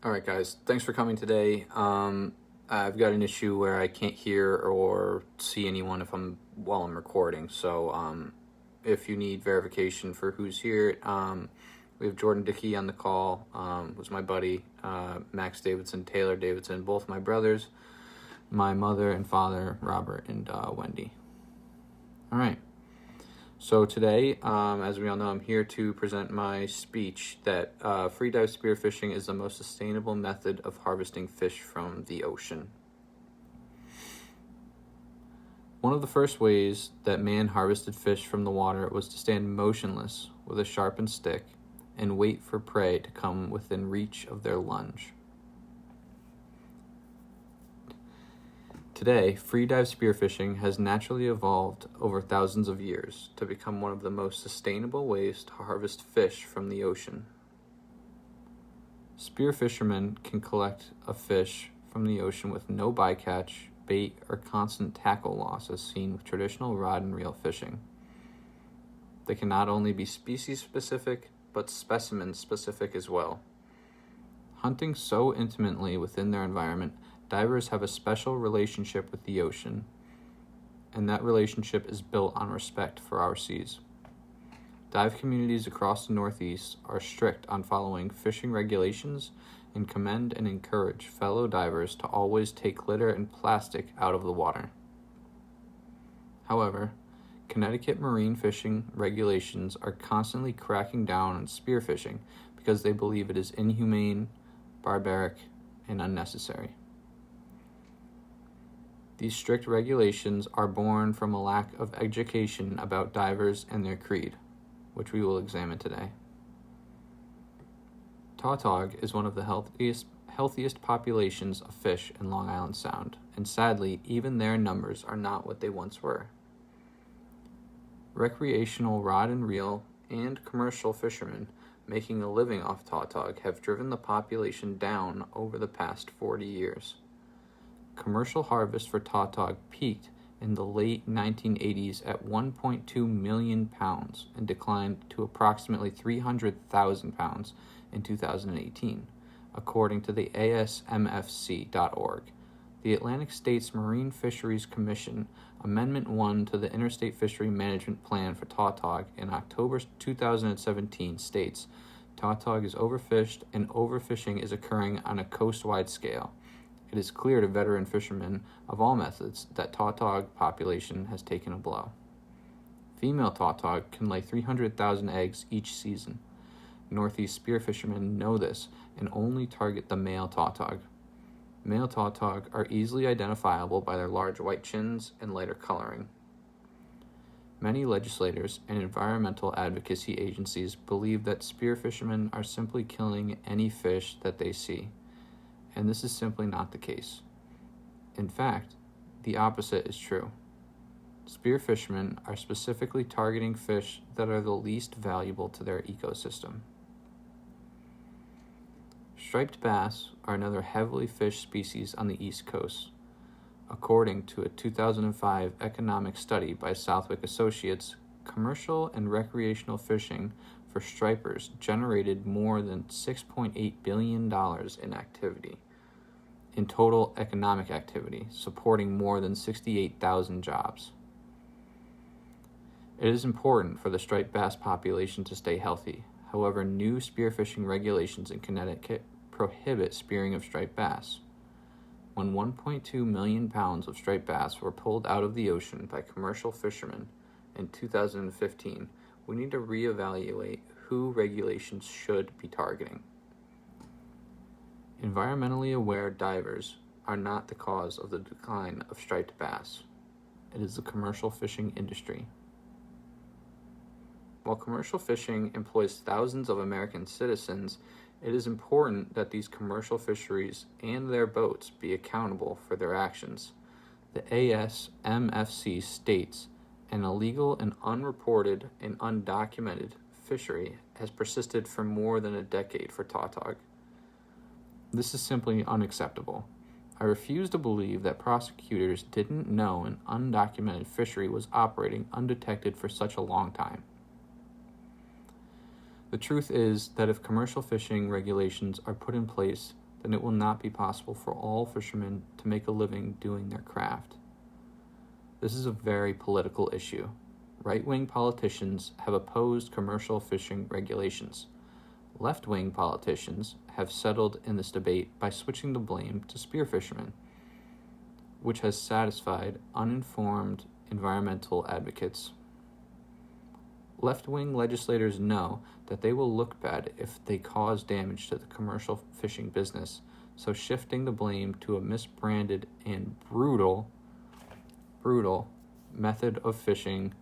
All right, guys. Thanks for coming today. I've got an issue where I can't hear or see anyone while I'm recording. So, if you need verification for who's here, we have Jordan Dickey on the call. Who's my buddy, Max Davidson, Taylor Davidson, both my brothers, my mother and father, Robert and Wendy. All right. So today, as we all know, I'm here to present my speech that freedive spearfishing is the most sustainable method of harvesting fish from the ocean. One of the first ways that man harvested fish from the water was to stand motionless with a sharpened stick and wait for prey to come within reach of their lunge. Today, freedive spearfishing has naturally evolved over thousands of years to become one of the most sustainable ways to harvest fish from the ocean. Spearfishermen can collect a fish from the ocean with no bycatch, bait, or constant tackle loss as seen with traditional rod and reel fishing. They can not only be species-specific, but specimen-specific as well. Hunting so intimately within their environment, divers have a special relationship with the ocean, and that relationship is built on respect for our seas. Dive communities across the Northeast are strict on following fishing regulations and commend and encourage fellow divers to always take litter and plastic out of the water. However, Connecticut marine fishing regulations are constantly cracking down on spearfishing because they believe it is inhumane, barbaric, and unnecessary. These strict regulations are born from a lack of education about divers and their creed, which we will examine today. Tautog is one of the healthiest populations of fish in Long Island Sound, and sadly, even their numbers are not what they once were. Recreational rod and reel and commercial fishermen making a living off tautog have driven the population down over the past 40 years. Commercial harvest for tautog peaked in the late 1980s at 1.2 million pounds and declined to approximately 300,000 pounds in 2018, according to the ASMFC.org. The Atlantic States Marine Fisheries Commission Amendment 1 to the Interstate Fishery Management Plan for tautog in October 2017 states, tautog is overfished and overfishing is occurring on a coast-wide scale. It is clear to veteran fishermen of all methods that tautog population has taken a blow. Female tautog can lay 300,000 eggs each season. Northeast spearfishermen know this and only target the male tautog. Male tautog are easily identifiable by their large white chins and lighter coloring. Many legislators and environmental advocacy agencies believe that spearfishermen are simply killing any fish that they see, and this is simply not the case. In fact, the opposite is true. Spearfishermen are specifically targeting fish that are the least valuable to their ecosystem. Striped bass are another heavily fished species on the East Coast. According to a 2005 economic study by Southwick Associates, commercial and recreational fishing for stripers generated more than $6.8 billion in total economic activity, supporting more than 68,000 jobs. It is important for the striped bass population to stay healthy. However, new spearfishing regulations in Connecticut prohibit spearing of striped bass. When 1.2 million pounds of striped bass were pulled out of the ocean by commercial fishermen in 2015, we need to reevaluate who regulations should be targeting. Environmentally aware divers are not the cause of the decline of striped bass. It is the commercial fishing industry. While commercial fishing employs thousands of American citizens, it is important that these commercial fisheries and their boats be accountable for their actions. The ASMFC states an illegal and unreported and undocumented fishery has persisted for more than a decade for tautog. This is simply unacceptable. I refuse to believe that prosecutors didn't know an undocumented fishery was operating undetected for such a long time. The truth is that if commercial fishing regulations are put in place, then it will not be possible for all fishermen to make a living doing their craft. This is a very political issue. Right-wing politicians have opposed commercial fishing regulations. Left-wing politicians have settled in this debate by switching the blame to spearfishermen, which has satisfied uninformed environmental advocates. Left-wing legislators know that they will look bad if they cause damage to the commercial fishing business, so shifting the blame to a misbranded and brutal method of fishing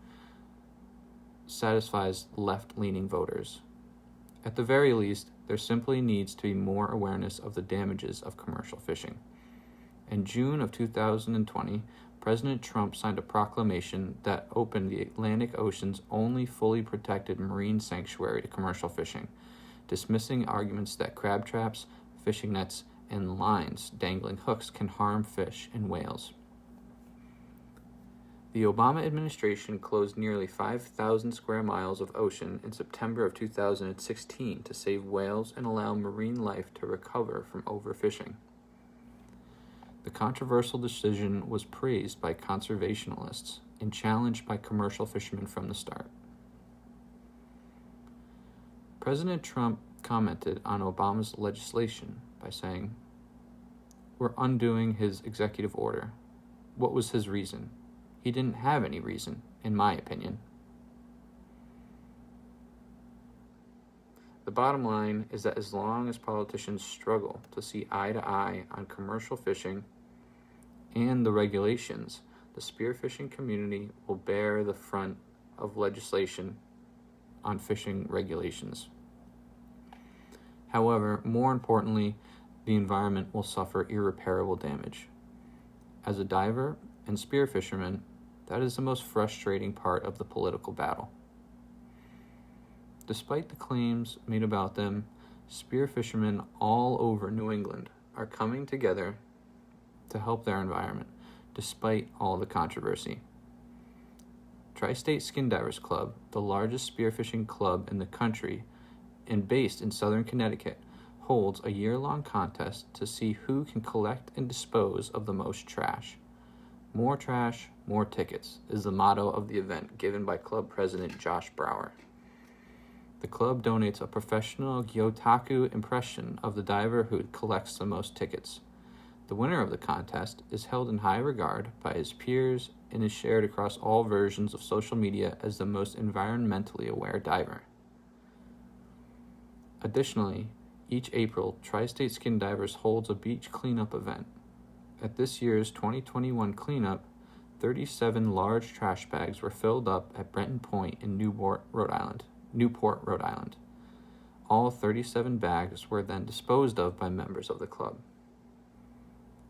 satisfies left-leaning voters. At the very least, there simply needs to be more awareness of the damages of commercial fishing. In June of 2020, President Trump signed a proclamation that opened the Atlantic Ocean's only fully protected marine sanctuary to commercial fishing, dismissing arguments that crab traps, fishing nets, and lines dangling hooks can harm fish and whales. The Obama administration closed nearly 5,000 square miles of ocean in September of 2016 to save whales and allow marine life to recover from overfishing. The controversial decision was praised by conservationists and challenged by commercial fishermen from the start. President Trump commented on Obama's legislation by saying, "We're undoing his executive order. What was his reason? He didn't have any reason, in my opinion." The bottom line is that as long as politicians struggle to see eye to eye on commercial fishing and the regulations, the spearfishing community will bear the brunt of legislation on fishing regulations. However, more importantly, the environment will suffer irreparable damage. As a diver and spearfisherman, that is the most frustrating part of the political battle. Despite the claims made about them, spearfishermen all over New England are coming together to help their environment, despite all the controversy. Tri-State Skin Divers Club, the largest spearfishing club in the country and based in southern Connecticut, holds a year-long contest to see who can collect and dispose of the most trash. More trash, more tickets is the motto of the event given by club president Josh Brower. The club donates a professional Gyotaku impression of the diver who collects the most tickets. The winner of the contest is held in high regard by his peers and is shared across all versions of social media as the most environmentally aware diver. Additionally, each April, Tri-State Skin Divers holds a beach cleanup event. At this year's 2021 cleanup, 37 large trash bags were filled up at Brenton Point in Newport, Rhode Island. All 37 bags were then disposed of by members of the club.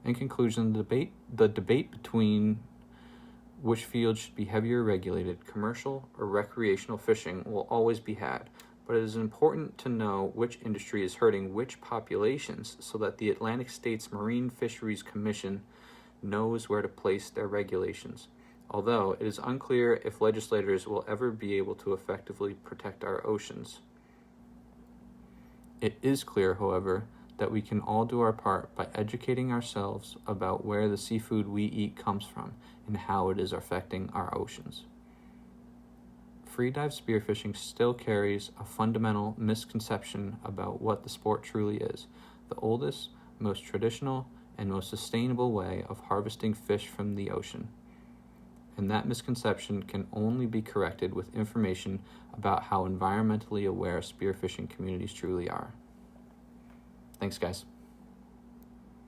In conclusion, the debate between which field should be heavier regulated, commercial or recreational fishing, will always be had, but it is important to know which industry is hurting which populations so that the Atlantic States Marine Fisheries Commission knows where to place their regulations, although it is unclear if legislators will ever be able to effectively protect our oceans. It is clear, however, that we can all do our part by educating ourselves about where the seafood we eat comes from and how it is affecting our oceans. Freedive spearfishing still carries a fundamental misconception about what the sport truly is: the oldest, most traditional, and most sustainable way of harvesting fish from the ocean. And that misconception can only be corrected with information about how environmentally aware spearfishing communities truly are. Thanks, guys.